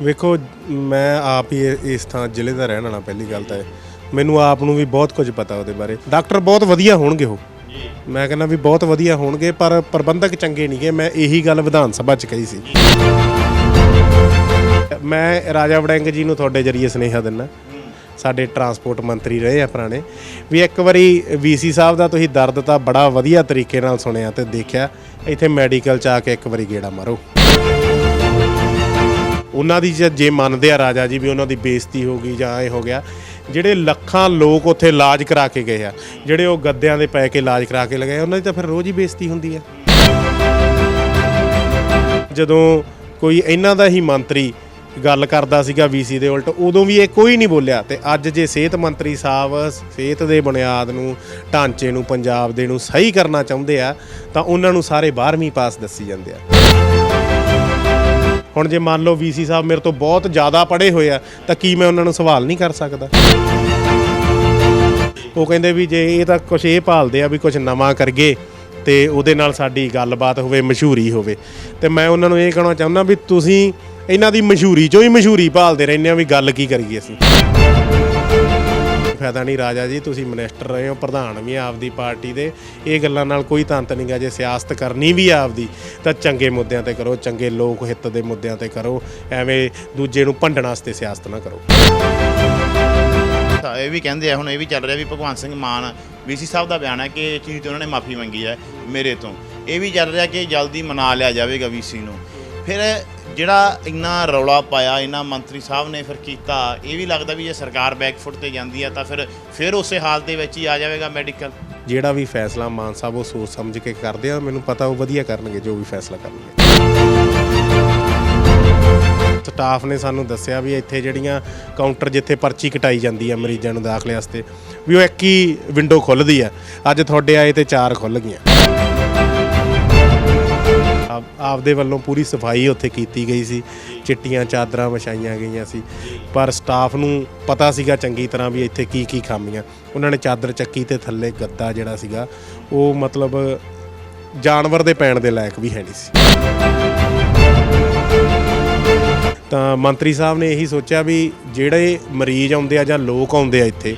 ਵੇਖੋ ਮੈਂ ਆਪ ਹੀ ਇਸ ਥਾਂ ਜ਼ਿਲ੍ਹੇ ਦਾ ਰਹਿਣ ਵਾਲਾ। ਪਹਿਲੀ ਗੱਲ ਤਾਂ ਮੈਨੂੰ ਆਪ ਨੂੰ ਵੀ ਬਹੁਤ ਕੁਝ ਪਤਾ ਉਹਦੇ ਬਾਰੇ। ਡਾਕਟਰ ਬਹੁਤ ਵਧੀਆ ਹੋਣਗੇ ਉਹ, ਮੈਂ ਕਹਿੰਦਾ ਵੀ ਬਹੁਤ ਵਧੀਆ ਹੋਣਗੇ, ਪਰ ਪ੍ਰਬੰਧਕ ਚੰਗੇ ਨਹੀਂ ਗੇ। ਮੈਂ ਇਹੀ ਗੱਲ ਵਿਧਾਨ ਸਭਾ 'ਚ ਕਹੀ ਸੀ। ਮੈਂ ਰਾਜਾ ਵੜਿੰਗ ਜੀ ਨੂੰ ਤੁਹਾਡੇ ਜਰੀਏ ਸੁਨੇਹਾ ਦਿੰਦਾ, ਸਾਡੇ ਟਰਾਂਸਪੋਰਟ ਮੰਤਰੀ ਰਹੇ ਆ ਪੁਰਾਣੇ, ਵੀ ਇੱਕ ਵਾਰੀ ਵੀਸੀ ਸਾਹਿਬ ਦਾ ਤੁਸੀਂ ਦਰਦ ਤਾਂ ਬੜਾ ਵਧੀਆ ਤਰੀਕੇ ਨਾਲ ਸੁਣਿਆ ਤੇ ਦੇਖਿਆ, ਇੱਥੇ ਮੈਡੀਕਲ 'ਚ ਆ ਕੇ ਇੱਕ ਵਾਰੀ ਗੇੜਾ ਮਾਰੋ। ਉਹਨਾਂ ਦੀ ਜੇ ਮੰਨਦੇ ਆ ਰਾਜਾ ਜੀ ਵੀ ਉਹਨਾਂ ਦੀ ਬੇਇੱਜ਼ਤੀ ਹੋ ਗਈ ਜਾਂ ਇਹ ਹੋ ਗਿਆ, ਜਿਹੜੇ ਲੱਖਾਂ ਲੋਕ ਉੱਥੇ ਇਲਾਜ ਕਰਾ ਕੇ ਗਏ ਆ, ਜਿਹੜੇ ਉਹ ਗੱਦਿਆਂ ਦੇ ਪੈ ਕੇ ਇਲਾਜ ਕਰਾ ਕੇ ਲਗਾਏ, ਉਹਨਾਂ ਦੀ ਤਾਂ ਫਿਰ ਰੋਜ਼ ਹੀ ਬੇਇੱਜ਼ਤੀ ਹੁੰਦੀ ਆ। ਜਦੋਂ ਕੋਈ ਇਹਨਾਂ ਦਾ ਹੀ ਮੰਤਰੀ ਗੱਲ ਕਰਦਾ ਸੀਗਾ ਵੀਸੀ ਦੇ ਉਲਟ, ਉਦੋਂ ਵੀ ਇਹ ਕੋਈ ਨਹੀਂ ਬੋਲਿਆ। ਤੇ ਅੱਜ ਜੇ ਸਿਹਤ ਮੰਤਰੀ ਸਾਹਿਬ ਸਿਹਤ ਦੇ ਬੁਨਿਆਦ ਨੂੰ, ਢਾਂਚੇ ਨੂੰ, ਪੰਜਾਬ ਦੇ ਨੂੰ ਸਹੀ ਕਰਨਾ ਚਾਹੁੰਦੇ ਆ, ਤਾਂ ਉਹਨਾਂ ਨੂੰ ਸਾਰੇ 12ਵੀਂ ਪਾਸ ਦੱਸੀ ਜਾਂਦੇ ਆ। ਹੁਣ ਜੇ ਮੰਨ ਲਓ ਵੀਸੀ ਸਾਹਿਬ ਮੇਰੇ ਤੋਂ ਬਹੁਤ ਜ਼ਿਆਦਾ ਪੜ੍ਹੇ ਹੋਏ ਆ, ਤਾਂ ਕੀ ਮੈਂ ਉਹਨਾਂ ਨੂੰ ਸਵਾਲ ਨਹੀਂ ਕਰ ਸਕਦਾ? ਉਹ ਕਹਿੰਦੇ ਵੀ ਜੇ ਇਹ ਤਾਂ ਕੁਛ ਇਹ ਭਾਲਦੇ ਆ ਵੀ ਕੁਛ ਨਵਾਂ ਕਰੀਏ ਤੇ ਉਹਦੇ ਨਾਲ ਸਾਡੀ ਗੱਲਬਾਤ ਹੋਵੇ, ਮਸ਼ਹੂਰੀ ਹੋਵੇ। ਤੇ ਮੈਂ ਉਹਨਾਂ ਨੂੰ ਇਹ ਕਹਿਣਾ ਚਾਹੁੰਦਾ ਵੀ ਤੁਸੀਂ ਇਹਨਾਂ ਦੀ ਮਸ਼ਹੂਰੀ 'ਚੋਂ ਹੀ ਮਸ਼ਹੂਰੀ ਭਾਲਦੇ ਰਹਿੰਦੇ ਆ, ਵੀ ਗੱਲ ਕੀ ਕਰੀਏ ਅਸੀਂ। ਫਾਇਦਾ ਨਹੀਂ ਰਾਜਾ ਜੀ, ਤੁਸੀਂ ਮਿਨਿਸਟਰ ਰਹੇ ਹੋ, ਪ੍ਰਧਾਨ ਵੀ ਆਪਦੀ ਪਾਰਟੀ ਦੇ, ਇਹ ਗੱਲਾਂ ਨਾਲ ਕੋਈ ਤੰਤ ਨਹੀਂ ਗਾ। ਜੇ ਸਿਆਸਤ ਕਰਨੀ ਵੀ ਆਪਦੀ ਤਾਂ ਚੰਗੇ ਮੁੱਦਿਆਂ 'ਤੇ ਕਰੋ, ਚੰਗੇ ਲੋਕ ਹਿੱਤ ਦੇ ਮੁੱਦਿਆਂ 'ਤੇ ਕਰੋ, ਐਵੇਂ ਦੂਜੇ ਨੂੰ ਭੰਡਣ ਵਾਸਤੇ ਸਿਆਸਤ ਨਾ ਕਰੋ। ਇਹ ਵੀ ਕਹਿੰਦੇ ਆ, ਹੁਣ ਇਹ ਵੀ ਚੱਲ ਰਿਹਾ ਵੀ ਭਗਵੰਤ ਸਿੰਘ ਮਾਨ ਵੀਸੀ ਸਾਹਿਬ ਦਾ ਬਿਆਨ ਹੈ ਕਿ ਇਹ ਚੀਜ਼ ਤੋਂ ਉਹਨਾਂ ਨੇ ਮਾਫੀ ਮੰਗੀ ਹੈ ਮੇਰੇ ਤੋਂ। ਇਹ ਵੀ ਚੱਲ ਰਿਹਾ ਕਿ ਜਲਦੀ ਮਨਾ ਲਿਆ ਜਾਵੇਗਾ ਵੀਸੀ ਨੂੰ। ਫਿਰ ਜਿਹੜਾ ਇੰਨਾ ਰੌਲਾ ਪਾਇਆ ਇਹਨਾਂ ਮੰਤਰੀ ਸਾਹਿਬ ਨੇ ਫਿਰ ਕੀਤਾ, ਇਹ ਵੀ ਲੱਗਦਾ ਵੀ ਜੇ ਸਰਕਾਰ ਬੈਕਫੁੱਟ 'ਤੇ ਜਾਂਦੀ ਹੈ ਤਾਂ ਫਿਰ ਉਸੇ ਹਾਲਤ ਦੇ ਵਿੱਚ ਹੀ ਆ ਜਾਵੇਗਾ ਮੈਡੀਕਲ। ਜਿਹੜਾ ਵੀ ਫੈਸਲਾ ਮਾਨ ਸਾਹਿਬ ਉਹ ਸੋਚ ਸਮਝ ਕੇ ਕਰਦੇ ਆ, ਮੈਨੂੰ ਪਤਾ ਉਹ ਵਧੀਆ ਕਰਨਗੇ ਜੋ ਵੀ ਫੈਸਲਾ ਕਰਨਗੇ। ਸਟਾਫ ਨੇ ਸਾਨੂੰ ਦੱਸਿਆ ਵੀ ਇੱਥੇ ਜਿਹੜੀਆਂ ਕਾਊਂਟਰ ਜਿੱਥੇ ਪਰਚੀ ਕਟਾਈ ਜਾਂਦੀ ਆ ਮਰੀਜ਼ਾਂ ਨੂੰ ਦਾਖਲੇ ਵਾਸਤੇ, ਵੀ ਉਹ ਇੱਕ ਹੀ ਵਿੰਡੋ ਖੁੱਲ੍ਹਦੀ ਆ। ਅੱਜ ਤੁਹਾਡੇ ਆਏ ਤੇ 4 ਖੁੱਲ੍ਹ ਗਈਆਂ। ਆਪਦੇ ਵੱਲੋਂ ਪੂਰੀ ਸਫਾਈ ਉੱਥੇ ਕੀਤੀ ਗਈ ਸੀ, ਚਿੱਟੀਆਂ ਚਾਦਰਾਂ ਵਿਛਾਈਆਂ ਗਈਆਂ ਸੀ, ਪਰ ਸਟਾਫ ਨੂੰ ਪਤਾ ਸੀਗਾ ਚੰਗੀ ਤਰ੍ਹਾਂ ਵੀ ਇੱਥੇ ਕੀ ਕੀ ਖਾਮੀਆਂ। ਉਹਨਾਂ ਨੇ ਚਾਦਰ ਚੱਕੀ ਤੇ ਥੱਲੇ ਗੱਦਾ ਜਿਹੜਾ ਸੀਗਾ ਉਹ ਮਤਲਬ ਜਾਨਵਰ ਦੇ ਪੈਣ ਦੇ ਲਾਇਕ ਵੀ ਹੈ ਨਹੀਂ ਸੀ। ਤਾਂ ਮੰਤਰੀ ਸਾਹਿਬ ਨੇ ਇਹੀ ਸੋਚਿਆ ਵੀ ਜਿਹੜੇ ਮਰੀਜ਼ ਆਉਂਦੇ ਆ ਜਾਂ ਲੋਕ ਆਉਂਦੇ ਆ ਇੱਥੇ,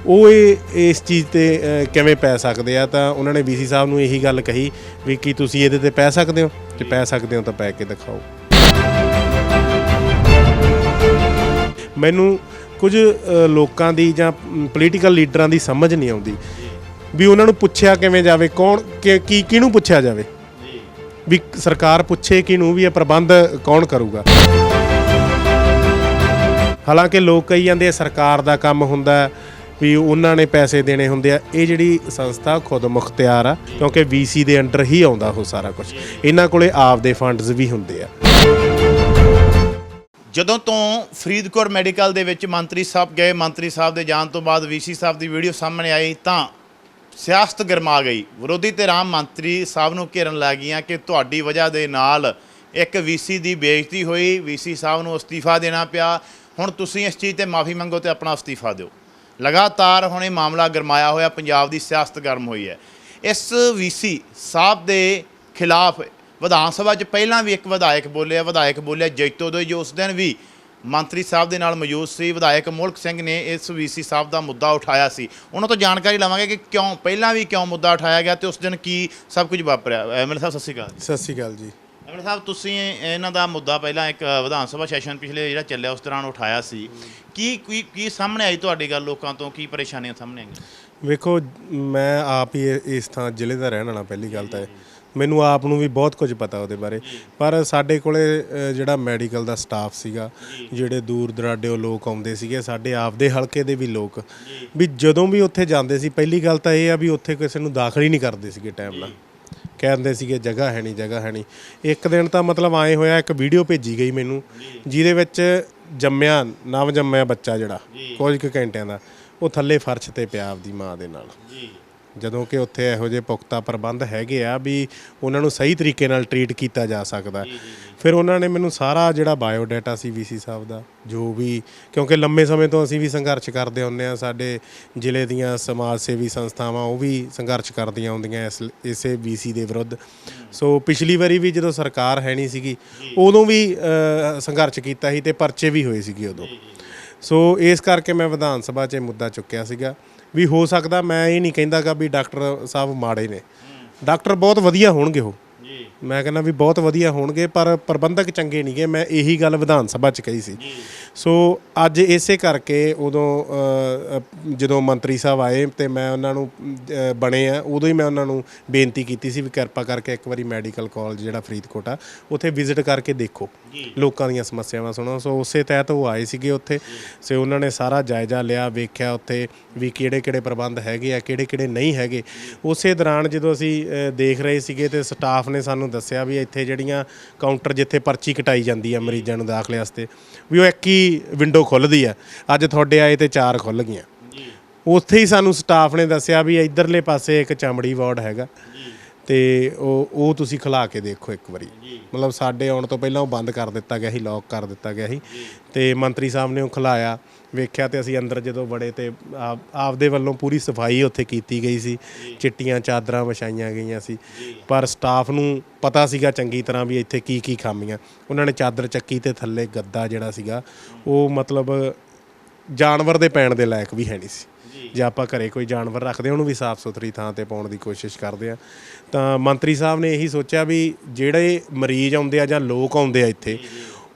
ਉਹ ਇਸ ਚੀਜ਼ 'ਤੇ ਕਿਵੇਂ ਪੈ ਸਕਦੇ ਆ। ਤਾਂ ਉਹਨਾਂ ਨੇ ਵੀਸੀ ਸਾਹਿਬ ਨੂੰ ਇਹੀ ਗੱਲ ਕਹੀ ਵੀ ਕੀ ਤੁਸੀਂ ਇਹਦੇ 'ਤੇ ਪੈ ਸਕਦੇ ਹੋ? ਜੇ ਪੈ ਸਕਦੇ ਹੋ ਤਾਂ ਪੈ ਕੇ ਦਿਖਾਓ। ਮੈਨੂੰ ਕੁਝ ਲੋਕਾਂ ਦੀ ਜਾਂ ਪੋਲੀਟੀਕਲ ਲੀਡਰਾਂ ਦੀ ਸਮਝ ਨਹੀਂ ਆਉਂਦੀ ਵੀ ਉਹਨਾਂ ਨੂੰ ਪੁੱਛਿਆ ਕਿਵੇਂ ਜਾਵੇ, ਕੌਣ ਕਿਹਨੂੰ ਪੁੱਛਿਆ ਜਾਵੇ, ਵੀ ਸਰਕਾਰ ਪੁੱਛੇ ਕਿਹਨੂੰ, ਵੀ ਇਹ ਪ੍ਰਬੰਧ ਕੌਣ ਕਰੂਗਾ। ਹਾਲਾਂਕਿ ਲੋਕ ਕਹੀ ਜਾਂਦੇ ਆ ਸਰਕਾਰ ਦਾ ਕੰਮ ਹੁੰਦਾ ਵੀ ਉਹਨਾਂ ਨੇ ਪੈਸੇ ਦੇਣੇ ਹੁੰਦੇ ਆ। ਇਹ ਜਿਹੜੀ ਸੰਸਥਾ ਖੁਦ ਮੁਖਤਿਆਰ ਆ, ਕਿਉਂਕਿ ਵੀਸੀ ਦੇ ਅੰਡਰ ਹੀ ਆਉਂਦਾ ਉਹ ਸਾਰਾ ਕੁਝ। ਇਹਨਾਂ ਕੋਲੇ ਆਪਦੇ ਫੰਡਸ ਵੀ ਹੁੰਦੇ ਆ। ਜਦੋਂ ਤੋਂ ਫਰੀਦਕੋਟ ਮੈਡੀਕਲ ਦੇ ਵਿੱਚ ਮੰਤਰੀ ਸਾਹਿਬ ਗਏ, ਮੰਤਰੀ ਸਾਹਿਬ ਦੇ ਜਾਣ ਤੋਂ ਬਾਅਦ ਵੀਸੀ ਸਾਹਿਬ ਦੀ ਵੀਡੀਓ ਸਾਹਮਣੇ ਆਈ ਤਾਂ ਸਿਆਸਤ ਗਰਮਾ ਗਈ। ਵਿਰੋਧੀ ਧਿਰਾਂ ਮੰਤਰੀ ਸਾਹਿਬ ਨੂੰ ਘੇਰਨ ਲੱਗ ਗਈਆਂ ਕਿ ਤੁਹਾਡੀ ਵਜ੍ਹਾ ਦੇ ਨਾਲ ਇੱਕ ਵੀਸੀ ਦੀ ਬੇਇੱਜ਼ਤੀ ਹੋਈ, ਵੀਸੀ ਸਾਹਿਬ ਨੂੰ ਅਸਤੀਫਾ ਦੇਣਾ ਪਿਆ, ਹੁਣ ਤੁਸੀਂ ਇਸ ਚੀਜ਼ 'ਤੇ ਮਾਫੀ ਮੰਗੋ ਤੇ ਆਪਣਾ ਅਸਤੀਫਾ ਦਿਓ। ਲਗਾਤਾਰ ਹੁਣ ਇਹ ਮਾਮਲਾ ਗਰਮਾਇਆ ਹੋਇਆ, ਪੰਜਾਬ ਦੀ ਸਿਆਸਤ ਗਰਮ ਹੋਈ ਹੈ। ਇਸ ਵੀਸੀ ਸਾਹਿਬ ਦੇ ਖਿਲਾਫ ਵਿਧਾਨ ਸਭਾ 'ਚ ਪਹਿਲਾਂ ਵੀ ਇੱਕ ਵਿਧਾਇਕ ਬੋਲਿਆ ਜੈਤੋ ਦੇ, ਜੋ ਉਸ ਦਿਨ ਵੀ ਮੰਤਰੀ ਸਾਹਿਬ ਦੇ ਨਾਲ ਮੌਜੂਦ ਸੀ। ਵਿਧਾਇਕ ਮੁਲਕ ਸਿੰਘ ਨੇ ਇਸ ਵੀਸੀ ਸਾਹਿਬ ਦਾ ਮੁੱਦਾ ਉਠਾਇਆ ਸੀ। ਉਹਨਾਂ ਤੋਂ ਜਾਣਕਾਰੀ ਲਵਾਂਗੇ ਕਿ ਪਹਿਲਾਂ ਵੀ ਕਿਉਂ ਮੁੱਦਾ ਉਠਾਇਆ ਗਿਆ ਤੇ ਉਸ ਦਿਨ ਕੀ ਸਭ ਕੁਝ ਵਾਪਰਿਆ। ਐਮਐਲਏ ਸਾਹਿਬ ਸਤਿ ਸ਼੍ਰੀ ਅਕਾਲ। ਸਤਿ ਸ਼੍ਰੀ ਅਕਾਲ ਜੀ। ਐਮਐਲਏ ਸਾਹਿਬ, ਤੁਸੀਂ ਇਹਨਾਂ ਦਾ ਮੁੱਦਾ ਪਹਿਲਾਂ ਇੱਕ ਵਿਧਾਨ ਸਭਾ ਸੈਸ਼ਨ ਪਿਛਲੇ ਜਿਹੜਾ ਚੱਲਿਆ ਉਸ ਦੌਰਾਨ ਉਠਾਇਆ ਸੀ। ਕੀ ਸਾਹਮਣੇ ਆਈ ਤੁਹਾਡੀ ਗੱਲ, ਲੋਕਾਂ ਤੋਂ ਕੀ ਪਰੇਸ਼ਾਨੀਆਂ ਸਾਹਮਣੇ ਆਈਆਂ? ਵੇਖੋ ਮੈਂ ਆਪ ਹੀ ਇਸ ਥਾਂ ਜ਼ਿਲ੍ਹੇ ਦਾ ਰਹਿਣ ਵਾਲਾ। ਪਹਿਲੀ ਗੱਲ ਤਾਂ ਮੈਨੂੰ ਆਪ ਨੂੰ ਵੀ ਬਹੁਤ ਕੁਝ ਪਤਾ ਉਹਦੇ ਬਾਰੇ, ਪਰ ਸਾਡੇ ਕੋਲੇ ਜਿਹੜਾ ਮੈਡੀਕਲ ਦਾ ਸਟਾਫ ਸੀਗਾ, ਜਿਹੜੇ ਦੂਰ ਦਰਾਡੇ ਲੋਕ ਆਉਂਦੇ ਸੀਗੇ, ਸਾਡੇ ਆਪਦੇ ਹਲਕੇ ਦੇ ਵੀ ਲੋਕ, ਵੀ ਜਦੋਂ ਵੀ ਉੱਥੇ ਜਾਂਦੇ ਸੀ, ਪਹਿਲੀ ਗੱਲ ਤਾਂ ਇਹ ਆ ਵੀ ਉੱਥੇ ਕਿਸੇ ਨੂੰ ਦਾਖਲ ਹੀ ਨਹੀਂ ਕਰਦੇ ਸੀਗੇ ਟਾਈਮ ਨਾਲ। ਕਹਿੰਦੇ ਸੀਗੇ ਜਗ੍ਹਾ ਹੈ ਨਹੀਂ। ਇੱਕ ਦਿਨ ਤਾਂ ਮਤਲਬ ਆਏ ਹੋਇਆ, ਇੱਕ ਵੀਡੀਓ ਭੇਜੀ ਗਈ ਮੈਨੂੰ ਜਿਹਦੇ ਵਿੱਚ ਨਵ ਜੰਮਿਆ ਬੱਚਾ ਜਿਹੜਾ ਕੁਝ ਕੁ ਘੰਟਿਆਂ ਦਾ, ਉਹ ਥੱਲੇ ਫਰਸ਼ 'ਤੇ ਪਿਆ ਆਪਦੀ ਮਾਂ ਦੇ ਨਾਲ, ਜਦੋਂ ਕਿ ਉੱਥੇ ਇਹੋ ਜਿਹੇ ਪੁਖਤਾ ਪ੍ਰਬੰਧ ਹੈਗੇ ਆ ਵੀ ਉਹਨਾਂ ਨੂੰ ਸਹੀ ਤਰੀਕੇ ਨਾਲ ਟਰੀਟ ਕੀਤਾ ਜਾ ਸਕਦਾ। ਫਿਰ ਉਹਨਾਂ ਨੇ ਮੈਨੂੰ ਸਾਰਾ ਜਿਹੜਾ ਬਾਇਓਡਾਟਾ ਸੀ ਵੀਸੀ ਸਾਹਿਬ ਦਾ, ਜੋ ਵੀ, ਕਿਉਂਕਿ ਲੰਮੇ ਸਮੇਂ ਤੋਂ ਅਸੀਂ ਵੀ ਸੰਘਰਸ਼ ਕਰਦੇ ਹੁੰਦੇ ਹਾਂ, ਸਾਡੇ ਜ਼ਿਲ੍ਹੇ ਦੀਆਂ ਸਮਾਜ ਸੇਵੀ ਸੰਸਥਾਵਾਂ ਉਹ ਵੀ ਸੰਘਰਸ਼ ਕਰਦੀਆਂ ਹੁੰਦੀਆਂ ਇਸੇ ਵੀਸੀ ਦੇ ਵਿਰੁੱਧ। ਸੋ ਪਿਛਲੀ ਵਾਰੀ ਵੀ ਜਦੋਂ ਸਰਕਾਰ ਹੈ ਨਹੀਂ ਸੀਗੀ ਉਦੋਂ ਵੀ ਸੰਘਰਸ਼ ਕੀਤਾ ਸੀ ਤੇ ਪਰਚੇ ਵੀ ਹੋਏ ਸੀਗੇ ਉਦੋਂ। ਸੋ ਇਸ ਕਰਕੇ ਮੈਂ ਵਿਧਾਨ ਸਭਾ 'ਚ ਇਹ ਮੁੱਦਾ ਚੁੱਕਿਆ ਸੀਗਾ ਵੀ ਹੋ ਸਕਦਾ, ਮੈਂ ਇਹ ਨਹੀਂ ਕਹਿੰਦਾ ਗਾ ਵੀ ਡਾਕਟਰ ਸਾਹਿਬ ਮਾੜੇ ਨੇ, ਡਾਕਟਰ ਬਹੁਤ ਵਧੀਆ ਹੋਣਗੇ, ਉਹ ਮੈਂ ਕਹਿੰਦਾ ਵੀ ਬਹੁਤ ਵਧੀਆ ਹੋਣਗੇ, ਪਰ ਪ੍ਰਬੰਧਕ ਚੰਗੇ ਨਹੀਂ ਗੇ। ਮੈਂ ਇਹੀ ਗੱਲ ਵਿਧਾਨ ਸਭਾ 'ਚ ਕਹੀ ਸੀ। ਸੋ ਅੱਜ ਇਸੇ ਕਰਕੇ ਉਦੋਂ ਜਦੋਂ ਮੰਤਰੀ ਸਾਹਿਬ ਆਏ ਤੇ ਮੈਂ ਉਹਨਾਂ ਨੂੰ ਬਣੇ ਆ, ਉਦੋਂ ਹੀ ਮੈਂ ਉਹਨਾਂ ਨੂੰ ਬੇਨਤੀ ਕੀਤੀ ਸੀ ਵੀ ਕਿਰਪਾ ਕਰਕੇ ਇੱਕ ਵਾਰੀ ਮੈਡੀਕਲ ਕਾਲਜ ਜਿਹੜਾ ਫਰੀਦਕੋਟ ਆ ਉੱਥੇ ਵਿਜ਼ਿਟ ਕਰਕੇ ਦੇਖੋ, ਲੋਕਾਂ ਦੀਆਂ ਸਮੱਸਿਆਵਾਂ ਸੁਣੋ। ਸੋ ਉਸੇ ਤਹਿਤ ਉਹ ਆਏ ਸੀਗੇ ਉੱਥੇ। ਸੋ ਉਹਨਾਂ ਨੇ ਸਾਰਾ ਜਾਇਜ਼ਾ ਲਿਆ, ਵੇਖਿਆ ਉੱਥੇ ਵੀ ਕਿਹੜੇ ਕਿਹੜੇ ਪ੍ਰਬੰਧ ਹੈਗੇ ਆ, ਕਿਹੜੇ ਕਿਹੜੇ ਨਹੀਂ ਹੈਗੇ। ਉਸੇ ਦੌਰਾਨ ਜਦੋਂ ਅਸੀਂ ਦੇਖ ਰਹੇ ਸੀਗੇ ਤੇ ਸਟਾਫ ਨੇ ਸਾਨੂੰ ਦੱਸਿਆ ਵੀ ਇੱਥੇ ਜਿਹੜੀਆਂ ਕਾਊਂਟਰ ਜਿੱਥੇ ਪਰਚੀ ਕਟਾਈ ਜਾਂਦੀ ਆ ਮਰੀਜ਼ਾਂ ਨੂੰ ਦਾਖਲੇ ਵਾਸਤੇ, ਵੀ ਉਹ ਇੱਕ ਹੀ ਵਿੰਡੋ ਖੁੱਲ੍ਹਦੀ ਆ, ਅੱਜ ਤੁਹਾਡੇ ਆਏ ਤੇ 4 ਖੁੱਲ੍ਹ ਗਈਆਂ। ਉੱਥੇ ਹੀ ਸਾਨੂੰ ਸਟਾਫ ਨੇ ਦੱਸਿਆ ਵੀ ਇੱਧਰਲੇ ਪਾਸੇ ਇੱਕ ਚਮੜੀ ਵਾਰਡ ਹੈਗਾ ਤੇ ਉਹ ਤੁਸੀਂ ਖੁਲਾ ਕੇ ਦੇਖੋ ਇੱਕ ਵਾਰੀ। ਮਤਲਬ ਸਾਡੇ ਆਉਣ ਤੋਂ ਪਹਿਲਾਂ ਉਹ ਬੰਦ ਕਰ ਦਿੱਤਾ ਗਿਆ ਸੀ, ਲੌਕ ਕਰ ਦਿੱਤਾ ਗਿਆ ਸੀ ਤੇ ਮੰਤਰੀ ਸਾਹਿਬ ਨੇ ਉਹ ਖੁਲਾਇਆ, ਵੇਖਿਆ ਤੇ ਅਸੀਂ ਅੰਦਰ ਜਦੋਂ ਵੜੇ ਤੇ ਆਪਦੇ ਵੱਲੋਂ ਪੂਰੀ ਸਫਾਈ ਉੱਥੇ ਕੀਤੀ ਗਈ ਸੀ, ਚਿੱਟੀਆਂ ਚਾਦਰਾਂ ਵਿਛਾਈਆਂ ਗਈਆਂ ਸੀ, ਪਰ ਸਟਾਫ ਨੂੰ ਪਤਾ ਸੀਗਾ ਚੰਗੀ ਤਰ੍ਹਾਂ ਵੀ ਇੱਥੇ ਕੀ ਕੀ ਖਾਮੀਆਂ। ਉਹਨਾਂ ਨੇ ਚਾਦਰ ਚੱਕੀ ਤੇ ਥੱਲੇ ਗੱਦਾ ਜਿਹੜਾ ਸੀਗਾ ਉਹ ਮਤਲਬ ਜਾਨਵਰ ਦੇ ਪੈਣ ਦੇ ਲਾਇਕ ਵੀ ਹੈ ਨਹੀਂ ਸੀ। ਜੇ ਆਪਾਂ ਘਰੇ ਕੋਈ ਜਾਨਵਰ ਰੱਖਦੇ ਉਹਨੂੰ ਵੀ ਸਾਫ਼ ਸੁਥਰੀ ਥਾਂ ਤੇ ਪਾਉਣ ਦੀ ਕੋਸ਼ਿਸ਼ ਕਰਦੇ ਆ। ਤਾਂ ਮੰਤਰੀ ਸਾਹਿਬ ਨੇ ਇਹੀ ਸੋਚਿਆ ਵੀ ਜਿਹੜੇ ਮਰੀਜ਼ ਆਉਂਦੇ ਆ ਜਾਂ ਲੋਕ ਆਉਂਦੇ ਆ ਇੱਥੇ,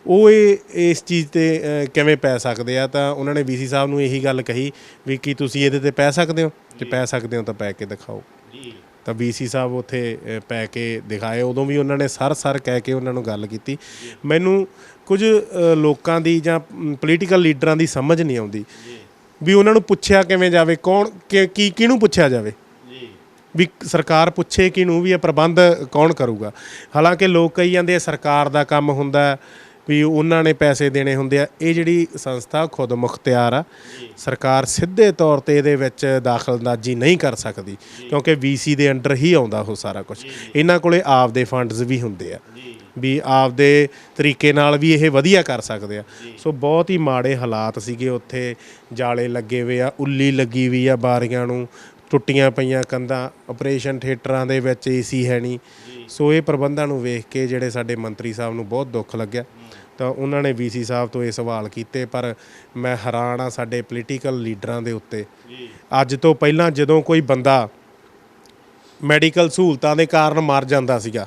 ਉਹ ਇਸ ਚੀਜ਼ 'ਤੇ ਕਿਵੇਂ ਪੈ ਸਕਦੇ ਆ। ਤਾਂ ਉਹਨਾਂ ਨੇ ਵੀਸੀ ਸਾਹਿਬ ਨੂੰ ਇਹੀ ਗੱਲ ਕਹੀ ਵੀ ਕੀ ਤੁਸੀਂ ਇਹਦੇ 'ਤੇ ਪੈ ਸਕਦੇ ਹੋ, ਜੇ ਪੈ ਸਕਦੇ ਹੋ ਤਾਂ ਪੈ ਕੇ ਦਿਖਾਓ। ਤਾਂ ਵੀਸੀ ਸਾਹਿਬ ਉੱਥੇ ਪੈ ਕੇ ਦਿਖਾਏ। ਉਦੋਂ ਵੀ ਉਹਨਾਂ ਨੇ ਸਰ ਕਹਿ ਕੇ ਉਹਨਾਂ ਨੂੰ ਗੱਲ ਕੀਤੀ। ਮੈਨੂੰ ਕੁਝ ਲੋਕਾਂ ਦੀ ਜਾਂ ਪੋਲੀਟੀਕਲ ਲੀਡਰਾਂ ਦੀ ਸਮਝ ਨਹੀਂ ਆਉਂਦੀ ਵੀ ਉਹਨਾਂ ਨੂੰ ਪੁੱਛਿਆ ਕਿਵੇਂ ਜਾਵੇ, ਕੌਣ ਕਿਹਨੂੰ ਪੁੱਛਿਆ ਜਾਵੇ, ਵੀ ਸਰਕਾਰ ਪੁੱਛੇ ਕਿਹਨੂੰ ਵੀ ਇਹ ਪ੍ਰਬੰਧ ਕੌਣ ਕਰੂਗਾ। ਹਾਲਾਂਕਿ ਲੋਕ ਕਹੀ ਜਾਂਦੇ ਆ ਸਰਕਾਰ ਦਾ ਕੰਮ ਹੁੰਦਾ ਵੀ ਉਹਨਾਂ ਨੇ ਪੈਸੇ ਦੇਣੇ ਹੁੰਦੇ ਆ। ਇਹ ਜਿਹੜੀ ਸੰਸਥਾ ਖੁਦ ਮੁਖਤਿਆਰ ਆ, ਸਰਕਾਰ ਸਿੱਧੇ ਤੌਰ 'ਤੇ ਇਹਦੇ ਵਿੱਚ ਦਾਖਲਅੰਦਾਜ਼ੀ ਨਹੀਂ ਕਰ ਸਕਦੀ ਕਿਉਂਕਿ ਵੀਸੀ ਦੇ ਅੰਡਰ ਹੀ ਆਉਂਦਾ ਉਹ ਸਾਰਾ ਕੁਝ। ਇਹਨਾਂ ਕੋਲੇ ਆਪਦੇ ਫੰਡਸ ਵੀ ਹੁੰਦੇ ਆ ਵੀ ਆਪਦੇ ਤਰੀਕੇ ਨਾਲ ਵੀ ਇਹ ਵਧੀਆ ਕਰ ਸਕਦੇ ਆ। ਸੋ ਬਹੁਤ ਹੀ ਮਾੜੇ ਹਾਲਾਤ ਸੀਗੇ ਉੱਥੇ, ਜਾਲੇ ਲੱਗੇ ਹੋਏ ਆ, ਉੱਲੀ ਲੱਗੀ ਹੋਈ ਆ ਬਾਰੀਆਂ ਨੂੰ, ਟੁੱਟੀਆਂ ਪਈਆਂ ਕੰਧਾਂ, ਆਪਰੇਸ਼ਨ ਥੀਏਟਰਾਂ ਦੇ ਵਿੱਚ ਏਸੀ ਹੈ ਨਹੀਂ। ਸੋ ਇਹ ਪ੍ਰਬੰਧਾਂ ਨੂੰ ਵੇਖ ਕੇ ਜਿਹੜੇ ਸਾਡੇ ਮੰਤਰੀ ਸਾਹਿਬ ਨੂੰ ਬਹੁਤ ਦੁੱਖ ਲੱਗਿਆ। ਤਾਂ ਉਹਨਾਂ ਨੇ ਵੀਸੀ ਸਾਹਿਬ ਤੋਂ ਇਹ ਸਵਾਲ ਕੀਤੇ, ਪਰ ਮੈਂ ਹੈਰਾਨ ਆ ਸਾਡੇ ਪੋਲੀਟੀਕਲ ਲੀਡਰਾਂ ਦੇ ਉੱਤੇ। ਅੱਜ ਤੋਂ ਪਹਿਲਾਂ ਜਦੋਂ ਕੋਈ ਬੰਦਾ ਮੈਡੀਕਲ ਸਹੂਲਤਾਂ ਦੇ ਕਾਰਨ ਮਰ ਜਾਂਦਾ ਸੀਗਾ,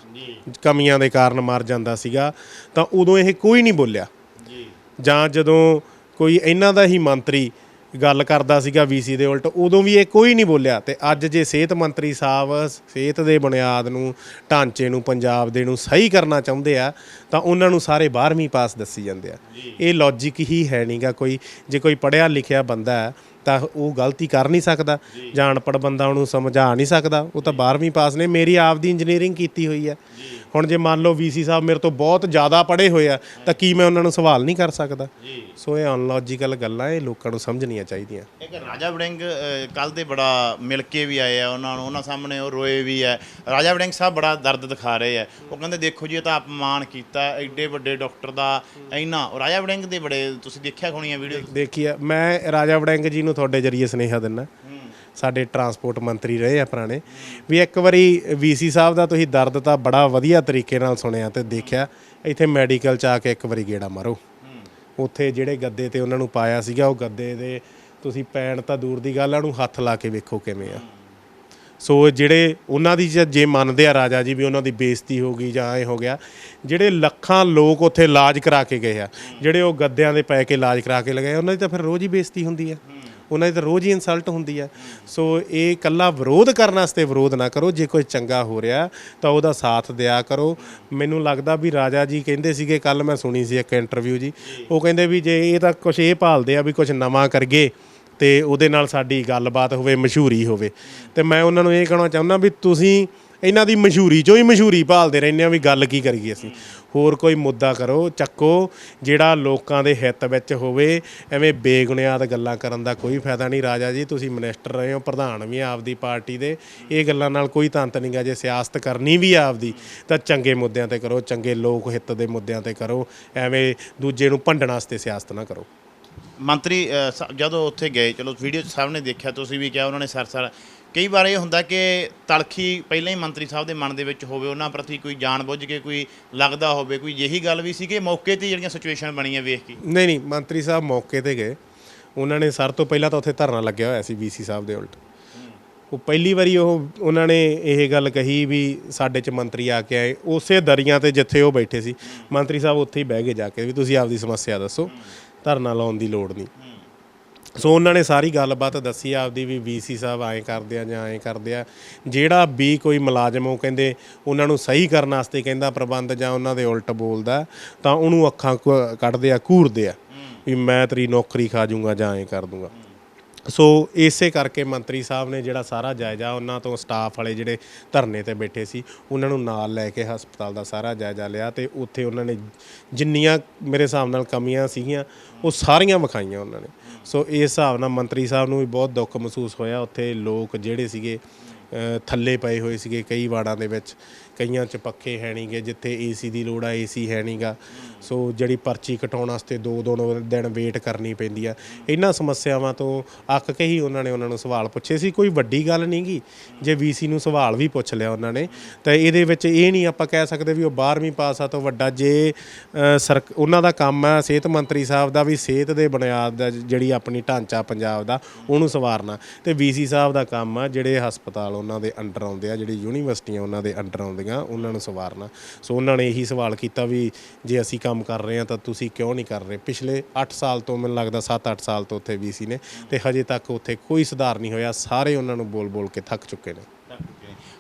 ਕਮੀਆਂ ਦੇ ਕਾਰਨ ਮਰ ਜਾਂਦਾ ਸੀਗਾ, ਤਾਂ ਉਦੋਂ ਇਹ ਕੋਈ ਨਹੀਂ ਬੋਲਿਆ। ਜਾਂ ਜਦੋਂ ਕੋਈ ਇਹਨਾਂ ਦਾ ਹੀ ਮੰਤਰੀ ਗੱਲ ਕਰਦਾ ਸੀਗਾ ਵੀਸੀ ਦੇ ਉਲਟ, ਉਦੋਂ ਵੀ ਇਹ ਕੋਈ ਨਹੀਂ ਬੋਲਿਆ। ਤੇ ਅੱਜ ਜੇ ਸਿਹਤ ਮੰਤਰੀ ਸਾਹਿਬ ਸਿਹਤ ਦੇ ਬੁਨਿਆਦ ਨੂੰ, ਢਾਂਚੇ ਨੂੰ, ਪੰਜਾਬ ਦੇ ਨੂੰ ਸਹੀ ਕਰਨਾ ਚਾਹੁੰਦੇ ਆ ਤਾਂ ਉਹਨਾਂ ਨੂੰ ਸਾਰੇ 12ਵੀਂ ਪਾਸ ਦੱਸੀ ਜਾਂਦੇ ਆ। ਇਹ ਲੌਜਿਕ ਹੀ ਹੈ ਨਹੀਂਗਾ ਕੋਈ। ਜੇ ਕੋਈ ਪੜ੍ਹਿਆ ਲਿਖਿਆ ਬੰਦਾ ਹੈ ਤਾਂ ਉਹ ਗਲਤੀ ਕਰ ਨਹੀਂ ਸਕਦਾ, ਜਾਂ ਅਨਪੜ੍ਹ ਬੰਦਾ ਉਹਨੂੰ ਸਮਝਾ ਨਹੀਂ ਸਕਦਾ। ਉਹ ਤਾਂ 12ਵੀਂ ਪਾਸ ਨੇ, ਮੇਰੀ ਆਪਦੀ ਇੰਜੀਨੀਅਰਿੰਗ ਕੀਤੀ ਹੋਈ ਹੈ। ਹੁਣ ਜੇ ਮੰਨ ਲਓ ਵੀਸੀ ਸਾਹਿਬ ਮੇਰੇ ਤੋਂ ਬਹੁਤ ਜ਼ਿਆਦਾ ਪੜ੍ਹੇ ਹੋਏ ਆ ਤਾਂ ਕੀ ਮੈਂ ਉਹਨਾਂ ਨੂੰ ਸਵਾਲ ਨਹੀਂ ਕਰ ਸਕਦਾ? ਸੋ ਇਹ ਅਨਲੌਜੀਕਲ ਗੱਲਾਂ ਇਹ ਲੋਕਾਂ ਨੂੰ ਸਮਝਣੀਆਂ ਚਾਹੀਦੀਆਂ। ਇੱਕ ਰਾਜਾ ਵੜਿੰਗ ਕੱਲ੍ਹ ਦੇ ਬੜਾ ਮਿਲ ਕੇ ਵੀ ਆਏ ਆ ਉਹਨਾਂ ਨੂੰ, ਉਹਨਾਂ ਸਾਹਮਣੇ ਉਹ ਰੋਏ ਵੀ ਹੈ। ਰਾਜਾ ਵੜਿੰਗ ਸਾਹਿਬ ਬੜਾ ਦਰਦ ਦਿਖਾ ਰਹੇ ਆ। ਉਹ ਕਹਿੰਦੇ ਦੇਖੋ ਜੀ ਇਹ ਤਾਂ ਅਪਮਾਨ ਕੀਤਾ ਐਡੇ ਵੱਡੇ ਡਾਕਟਰ ਦਾ, ਇੰਨਾ। ਰਾਜਾ ਵੜਿੰਗ ਦੇ ਬੜੇ ਤੁਸੀਂ ਦੇਖਿਆ ਹੋਣੀਆਂ ਵੀਡੀਓ? ਦੇਖੀ ਆ। ਮੈਂ ਰਾਜਾ ਵੜਿੰਗ ਜੀ ਨੂੰ ਤੁਹਾਡੇ ਜ਼ਰੀਏ ਸੁਨੇਹਾ ਦਿੰਦਾ, ਸਾਡੇ ਟਰਾਂਸਪੋਰਟ ਮੰਤਰੀ ਰਹੇ ਆ ਪੁਰਾਣੇ, ਵੀ ਇੱਕ ਵਾਰੀ ਵੀਸੀ ਸਾਹਿਬ ਦਾ ਤੁਸੀਂ ਦਰਦ ਤਾਂ ਬੜਾ ਵਧੀਆ ਤਰੀਕੇ ਨਾਲ ਸੁਣਿਆ ਤੇ ਦੇਖਿਆ, ਇੱਥੇ ਮੈਡੀਕਲ 'ਚ ਆ ਕੇ ਇੱਕ ਵਾਰੀ ਗੇੜਾ ਮਾਰੋ। ਉੱਥੇ ਜਿਹੜੇ ਗੱਦੇ 'ਤੇ ਉਹਨਾਂ ਨੂੰ ਪਾਇਆ ਸੀਗਾ, ਉਹ ਗੱਦੇ ਦੇ ਤੁਸੀਂ ਪੈਣ ਤਾਂ ਦੂਰ ਦੀ ਗੱਲ ਆ, ਉਹਨੂੰ ਹੱਥ ਲਾ ਕੇ ਵੇਖੋ ਕਿਵੇਂ ਆ। ਸੋ ਜਿਹੜੇ ਉਹਨਾਂ ਦੀ ਜੇ ਮੰਨਦੇ ਆ ਰਾਜਾ ਜੀ ਵੀ ਉਹਨਾਂ ਦੀ ਬੇਇੱਜ਼ਤੀ ਹੋ ਗਈ ਜਾਂ ਇਹ ਹੋ ਗਿਆ, ਜਿਹੜੇ ਲੱਖਾਂ ਲੋਕ ਉੱਥੇ ਇਲਾਜ ਕਰਾ ਕੇ ਗਏ ਆ, ਜਿਹੜੇ ਉਹ ਗੱਦਿਆਂ ਦੇ ਪੈ ਕੇ ਇਲਾਜ ਕਰਾ ਕੇ ਲਗਾਏ, ਉਹਨਾਂ ਦੀ ਤਾਂ ਫਿਰ ਰੋਜ਼ ਹੀ ਬੇਇੱਜ਼ਤੀ ਹੁੰਦੀ ਆ, ਉਹਨਾਂ ਦੀ ਤਾਂ ਰੋਜ਼ ਹੀ ਇਨਸਲਟ ਹੁੰਦੀ ਆ। ਸੋ ਇਹ ਇਕੱਲਾ ਵਿਰੋਧ ਕਰਨ ਵਾਸਤੇ ਵਿਰੋਧ ਨਾ ਕਰੋ, ਜੇ ਕੋਈ ਚੰਗਾ ਹੋ ਰਿਹਾ ਤਾਂ ਉਹਦਾ ਸਾਥ ਦਿਆ ਕਰੋ। ਮੈਨੂੰ ਲੱਗਦਾ ਵੀ ਰਾਜਾ ਜੀ ਕਹਿੰਦੇ ਸੀਗੇ, ਕੱਲ੍ਹ ਮੈਂ ਸੁਣੀ ਸੀ ਇੱਕ ਇੰਟਰਵਿਊ ਜੀ, ਉਹ ਕਹਿੰਦੇ ਵੀ ਜੇ ਇਹ ਤਾਂ ਕੁਛ ਇਹ ਭਾਲਦੇ ਆ ਵੀ ਕੁਛ ਨਵਾਂ ਕਰੀਏ ਤੇ ਉਹਦੇ ਨਾਲ ਸਾਡੀ ਗੱਲਬਾਤ ਹੋਵੇ, ਮਸ਼ਹੂਰੀ ਹੋਵੇ। ਤੇ ਮੈਂ ਉਹਨਾਂ ਨੂੰ ਇਹ ਕਹਿਣਾ ਚਾਹੁੰਦਾ ਵੀ ਤੁਸੀਂ ਇਹਨਾਂ ਦੀ ਮਸ਼ਹੂਰੀ 'ਚੋਂ ਹੀ ਮਸ਼ਹੂਰੀ ਭਾਲਦੇ ਰਹਿੰਦੇ ਆ ਵੀ ਗੱਲ ਕੀ ਕਰੀਏ ਅਸੀਂ। ਹੋਰ ਕੋਈ ਮੁੱਦਾ ਕਰੋ, ਚੱਕੋ ਜਿਹੜਾ ਲੋਕਾਂ ਦੇ ਹਿੱਤ ਵਿੱਚ ਹੋਵੇ। ਐਵੇਂ ਬੇਬੁਨਿਆਦ ਗੱਲਾਂ ਕਰਨ ਦਾ ਕੋਈ ਫਾਇਦਾ ਨਹੀਂ। ਰਾਜਾ ਜੀ ਤੁਸੀਂ ਮਿਨਿਸਟਰ ਰਹੇ ਹੋ, ਪ੍ਰਧਾਨ ਵੀ ਆਪਦੀ ਪਾਰਟੀ ਦੇ, ਇਹ ਗੱਲਾਂ ਨਾਲ ਕੋਈ ਤੰਤ ਨਹੀਂ ਗਾ। ਜੇ ਸਿਆਸਤ ਕਰਨੀ ਵੀ ਆਪਦੀ ਤਾਂ ਚੰਗੇ ਮੁੱਦਿਆਂ ਤੇ ਕਰੋ, ਚੰਗੇ ਲੋਕ ਹਿੱਤ ਦੇ ਮੁੱਦਿਆਂ ਤੇ ਕਰੋ, ਐਵੇਂ ਦੂਜੇ ਨੂੰ ਭੰਡਣ ਵਾਸਤੇ ਸਿਆਸਤ ਨਾ ਕਰੋ। ਮੰਤਰੀ ਜਦੋਂ ਉੱਥੇ ਗਏ, ਚਲੋ ਵੀਡੀਓ ਸਾਹਮਣੇ ਦੇਖਿਆ, ਤੁਸੀਂ ਵੀ ਕਿਹਾ ਉਹਨਾਂ ਨੇ ਸਰ ਕਈ ਵਾਰ ਇਹ ਹੁੰਦਾ ਕਿ ਤਲਖੀ ਪਹਿਲਾਂ ਹੀ ਮੰਤਰੀ ਸਾਹਿਬ ਦੇ ਮਨ ਦੇ ਵਿੱਚ ਹੋਵੇ, ਉਹਨਾਂ ਪ੍ਰਤੀ ਕੋਈ ਜਾਣਬੁੱਝ ਕੇ ਕੋਈ ਲੱਗਦਾ ਹੋਵੇ, ਕੋਈ ਇਹੀ ਗੱਲ ਵੀ ਸੀ ਕਿ ਮੌਕੇ 'ਤੇ ਜਿਹੜੀਆਂ ਸਿਚੁਏਸ਼ਨ ਬਣੀਆਂ ਵੇਖ ਕੇ? ਨਹੀਂ, ਮੰਤਰੀ ਸਾਹਿਬ ਮੌਕੇ ਤੇ ਗਏ। ਉਹਨਾਂ ਨੇ ਸਰ ਤੋਂ ਪਹਿਲਾਂ ਤਾਂ ਉੱਥੇ ਧਰਨਾ ਲੱਗਿਆ ਹੋਇਆ ਸੀ ਵੀਸੀ ਸਾਹਿਬ ਦੇ ਉਲਟ। ਉਹ ਪਹਿਲੀ ਵਾਰੀ ਉਹਨਾਂ ਨੇ ਇਹ ਗੱਲ ਕਹੀ ਵੀ ਸਾਡੇ 'ਚ ਮੰਤਰੀ ਆ ਕੇ ਆਏ, ਉਸੇ ਦਰੀਆਂ 'ਤੇ ਜਿੱਥੇ ਉਹ ਬੈਠੇ ਸੀ ਮੰਤਰੀ ਸਾਹਿਬ ਉੱਥੇ ਹੀ ਬਹਿ ਕੇ ਜਾ ਕੇ ਵੀ ਤੁਸੀਂ ਆਪਦੀ ਸਮੱਸਿਆ ਦੱਸੋ, ਧਰਨਾ ਲਾਉਣ ਦੀ ਲੋੜ ਨਹੀਂ। ਸੋ ਉਹਨਾਂ ਨੇ ਸਾਰੀ ਗੱਲਬਾਤ ਦੱਸੀ ਆਪਦੀ ਵੀ ਵੀਸੀ ਸਾਹਿਬ ਐਂ ਕਰਦੇ ਆ ਜਾਂ ਐਂ ਕਰਦੇ ਆ। ਜਿਹੜਾ ਵੀ ਕੋਈ ਮੁਲਾਜ਼ਮ ਉਹ ਕਹਿੰਦੇ ਉਹਨਾਂ ਨੂੰ ਸਹੀ ਕਰਨ ਵਾਸਤੇ ਕਹਿੰਦਾ ਪ੍ਰਬੰਧ ਜਾਂ ਉਹਨਾਂ ਦੇ ਉਲਟ ਬੋਲਦਾ ਤਾਂ ਉਹਨੂੰ ਅੱਖਾਂ ਕੱਢਦੇ ਆ, ਘੂਰਦੇ ਆ ਵੀ ਮੈਂ ਤੇਰੀ ਨੌਕਰੀ ਖਾ ਜੂੰਗਾ ਜਾਂ ਐਂ ਕਰ ਦੂੰਗਾ। ਸੋ ਇਸੇ ਕਰਕੇ ਮੰਤਰੀ ਸਾਹਿਬ ਨੇ ਜਿਹੜਾ ਸਾਰਾ ਜਾਇਜ਼ਾ ਉਹਨਾਂ ਤੋਂ ਸਟਾਫ ਵਾਲੇ ਜਿਹੜੇ ਧਰਨੇ 'ਤੇ ਬੈਠੇ ਸੀ ਉਹਨਾਂ ਨੂੰ ਨਾਲ ਲੈ ਕੇ ਹਸਪਤਾਲ ਦਾ ਸਾਰਾ ਜਾਇਜ਼ਾ ਲਿਆ ਅਤੇ ਉੱਥੇ ਉਹਨਾਂ ਨੇ ਜਿੰਨੀਆਂ ਮੇਰੇ ਹਿਸਾਬ ਨਾਲ ਕਮੀਆਂ ਸੀਗੀਆਂ ਉਹ ਸਾਰੀਆਂ ਵਿਖਾਈਆਂ ਉਹਨਾਂ ਨੇ। ਸੋ ਇਸ ਹਿਸਾਬ ਨਾਲ ਮੰਤਰੀ ਸਾਹਿਬ ਨੂੰ ਵੀ ਬਹੁਤ ਦੁੱਖ ਮਹਿਸੂਸ ਹੋਇਆ। ਉੱਥੇ ਲੋਕ ਜਿਹੜੇ ਸੀਗੇ ਥੱਲੇ ਪਏ ਹੋਏ ਸੀਗੇ ਕਈ ਵਾਰਡਾਂ ਦੇ ਵਿੱਚ, ਕਈਆਂ 'ਚ ਪੱਖੇ ਹੈ ਨਹੀਂ ਗੇ, ਜਿੱਥੇ ਏਸੀ ਦੀ ਲੋੜ ਆ ਏਸੀ ਹੈ ਨਹੀਂ ਗਾ। ਸੋ ਜਿਹੜੀ ਪਰਚੀ ਕਟਾਉਣ ਵਾਸਤੇ 2-2 ਦਿਨ ਵੇਟ ਕਰਨੀ ਪੈਂਦੀ ਆ। ਇਹਨਾਂ ਸਮੱਸਿਆਵਾਂ ਤੋਂ ਅੱਕ ਕੇ ਹੀ ਉਹਨਾਂ ਨੂੰ ਸਵਾਲ ਪੁੱਛੇ ਸੀ। ਕੋਈ ਵੱਡੀ ਗੱਲ ਨਹੀਂ ਗੀ ਜੇ ਵੀਸੀ ਨੂੰ ਸਵਾਲ ਵੀ ਪੁੱਛ ਲਿਆ ਉਹਨਾਂ ਨੇ ਤਾਂ ਇਹਦੇ ਵਿੱਚ ਇਹ ਨਹੀਂ ਆਪਾਂ ਕਹਿ ਸਕਦੇ ਵੀ ਉਹ 12ਵੀਂ ਪਾਸ ਆ ਤੋਂ ਵੱਡਾ। ਜੇ ਉਹਨਾਂ ਦਾ ਕੰਮ ਆ ਸਿਹਤ ਮੰਤਰੀ ਸਾਹਿਬ ਦਾ ਵੀ ਸਿਹਤ ਦੇ ਬੁਨਿਆਦ ਦਾ ਜਿਹੜੀ ਆਪਣੀ ਢਾਂਚਾ ਪੰਜਾਬ ਦਾ ਉਹਨੂੰ ਸਵਾਰਨਾ, ਅਤੇ ਵੀਸੀ ਸਾਹਿਬ ਦਾ ਕੰਮ ਆ ਜਿਹੜੇ ਹਸਪਤਾਲ ਉਹਨਾਂ ਦੇ ਅੰਡਰ ਆਉਂਦੇ ਆ, ਜਿਹੜੀ ਯੂਨੀਵਰਸਿਟੀਆਂ ਉਹਨਾਂ ਦੇ ਅੰਡਰ ਆਉਂਦੀਆਂ ਉਹਨਾਂ ਨੂੰ ਸਵਾਰਨਾ। ਸੋ ਉਹਨਾਂ ਨੇ ਇਹੀ ਸਵਾਲ ਕੀਤਾ ਵੀ ਜੇ ਅਸੀਂ ਕੰਮ ਕਰ ਰਹੇ ਹਾਂ ਤਾਂ ਤੁਸੀਂ ਕਿਉਂ ਨਹੀਂ ਕਰ ਰਹੇ। ਪਿਛਲੇ 8 ਸਾਲ ਤੋਂ ਮੈਨੂੰ ਲੱਗਦਾ 7-8 ਸਾਲ ਤੋਂ ਉੱਥੇ ਵੀਸੀ ਨੇ ਅਤੇ ਹਜੇ ਤੱਕ ਉੱਥੇ ਕੋਈ ਸੁਧਾਰ ਨਹੀਂ ਹੋਇਆ। ਸਾਰੇ ਉਹਨਾਂ ਨੂੰ ਬੋਲ ਕੇ ਥੱਕ ਚੁੱਕੇ ਨੇ।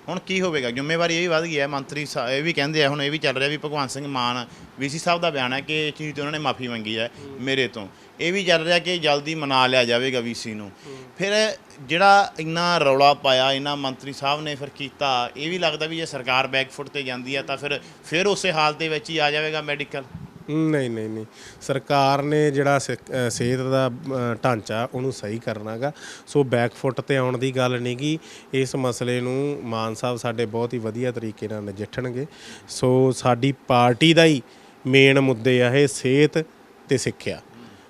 ਹੁਣ ਕੀ ਹੋਵੇਗਾ? ਜ਼ਿੰਮੇਵਾਰੀ ਇਹ ਵੀ ਵੱਧ ਗਈ ਹੈ। ਮੰਤਰੀ ਸਾਹਿਬ ਇਹ ਵੀ ਕਹਿੰਦੇ ਆ, ਹੁਣ ਇਹ ਵੀ ਚੱਲ ਰਿਹਾ ਵੀ ਭਗਵੰਤ ਸਿੰਘ ਮਾਨ ਵੀਸੀ ਸਾਹਿਬ ਦਾ ਬਿਆਨ ਹੈ ਕਿ ਇਹ ਚੀਜ਼ ਤੋਂ ਉਹਨਾਂ ਨੇ ਮਾਫੀ ਮੰਗੀ ਹੈ ਮੇਰੇ ਤੋਂ। ਇਹ ਵੀ ਚੱਲ ਰਿਹਾ ਕਿ ਜਲਦੀ ਮਨਾ ਲਿਆ ਜਾਵੇਗਾ ਵੀਸੀ ਨੂੰ। ਫਿਰ ਜਿਹੜਾ ਇੰਨਾ ਰੌਲਾ ਪਾਇਆ ਇਹਨਾਂ ਮੰਤਰੀ ਸਾਹਿਬ ਨੇ ਫਿਰ ਕੀਤਾ, ਇਹ ਵੀ ਲੱਗਦਾ ਵੀ ਜੇ ਸਰਕਾਰ ਬੈਕਫੁੱਟ 'ਤੇ ਜਾਂਦੀ ਹੈ ਤਾਂ ਫਿਰ ਉਸੇ ਹਾਲਤ ਦੇ ਵਿੱਚ ਹੀ ਆ ਜਾਵੇਗਾ ਮੈਡੀਕਲ। ਨਹੀਂ, ਸਰਕਾਰ ਨੇ ਜਿਹੜਾ ਸਿਹਤ ਦਾ ਢਾਂਚਾ ਉਹਨੂੰ ਸਹੀ ਕਰਨਾ ਗਾ। ਸੋ ਬੈਕਫੁੱਟ 'ਤੇ ਆਉਣ ਦੀ ਗੱਲ ਨਹੀਂ ਗੀ। ਇਸ ਮਸਲੇ ਨੂੰ ਮਾਨ ਸਾਹਿਬ ਸਾਡੇ ਬਹੁਤ ਹੀ ਵਧੀਆ ਤਰੀਕੇ ਨਾਲ ਨਜਿੱਠਣਗੇ। ਸੋ ਸਾਡੀ ਪਾਰਟੀ ਦਾ ਹੀ ਮੇਨ ਮੁੱਦੇ ਆ ਇਹ ਸਿਹਤ ਅਤੇ ਸਿੱਖਿਆ।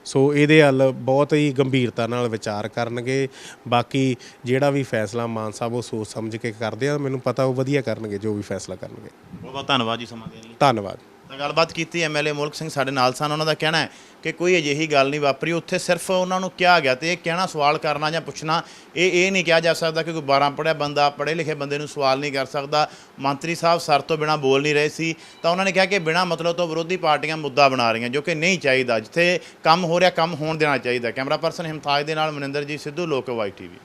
ਸੋ ਇਹਦੇ ਵੱਲ ਬਹੁਤ ਹੀ ਗੰਭੀਰਤਾ ਨਾਲ ਵਿਚਾਰ ਕਰਨਗੇ। ਬਾਕੀ ਜਿਹੜਾ ਵੀ ਫੈਸਲਾ ਮਾਨ ਸਾਹਿਬ ਉਹ ਸੋਚ ਸਮਝ ਕੇ ਕਰਦੇ ਆ, ਮੈਨੂੰ ਪਤਾ ਉਹ ਵਧੀਆ ਕਰਨਗੇ ਜੋ ਵੀ ਫੈਸਲਾ ਕਰਨਗੇ। ਬਹੁਤ ਬਹੁਤ ਧੰਨਵਾਦ ਜੀ ਸਮਾਂ ਦੇਣ ਲਈ। ਧੰਨਵਾਦ। ਤਾਂ ਗੱਲਬਾਤ ਕੀਤੀ ਐਮਐਲਏ ਮੁਲਕ ਸਿੰਘ ਸਾਡੇ ਨਾਲ ਸਨ। ਉਹਨਾਂ ਦਾ ਕਹਿਣਾ ਹੈ ਕਿ ਕੋਈ ਅਜਿਹੀ ਗੱਲ ਨਹੀਂ ਵਾਪਰੀ, ਉੱਥੇ ਸਿਰਫ ਉਹਨਾਂ ਨੂੰ ਕਿਹਾ ਗਿਆ ਅਤੇ ਇਹ ਕਹਿਣਾ ਸਵਾਲ ਕਰਨਾ ਜਾਂ ਪੁੱਛਣਾ ਇਹ ਨਹੀਂ ਕਿਹਾ ਜਾ ਸਕਦਾ ਕਿ ਕੋਈ 12 ਪੜ੍ਹਿਆ ਬੰਦਾ ਪੜ੍ਹੇ ਲਿਖੇ ਬੰਦੇ ਨੂੰ ਸਵਾਲ ਨਹੀਂ ਕਰ ਸਕਦਾ। ਮੰਤਰੀ ਸਾਹਿਬ ਸਰ ਤੋਂ ਬਿਨਾਂ ਬੋਲ ਨਹੀਂ ਰਹੇ ਸੀ ਤਾਂ ਉਹਨਾਂ ਨੇ ਕਿਹਾ ਕਿ ਬਿਨਾਂ ਮਤਲਬ ਤੋਂ ਵਿਰੋਧੀ ਪਾਰਟੀਆਂ ਮੁੱਦਾ ਬਣਾ ਰਹੀਆਂ, ਜੋ ਕਿ ਨਹੀਂ ਚਾਹੀਦਾ। ਜਿੱਥੇ ਕੰਮ ਹੋ ਰਿਹਾ ਕੰਮ ਹੋਣ ਦੇਣਾ ਚਾਹੀਦਾ। ਕੈਮਰਾ ਪਰਸਨ ਹਿਮਤਾਜ ਦੇ ਨਾਲ ਮਨਿੰਦਰ ਜੀ ਸਿੱਧੂ, ਲੋਕ ਵਾਈ ਟੀਵੀ।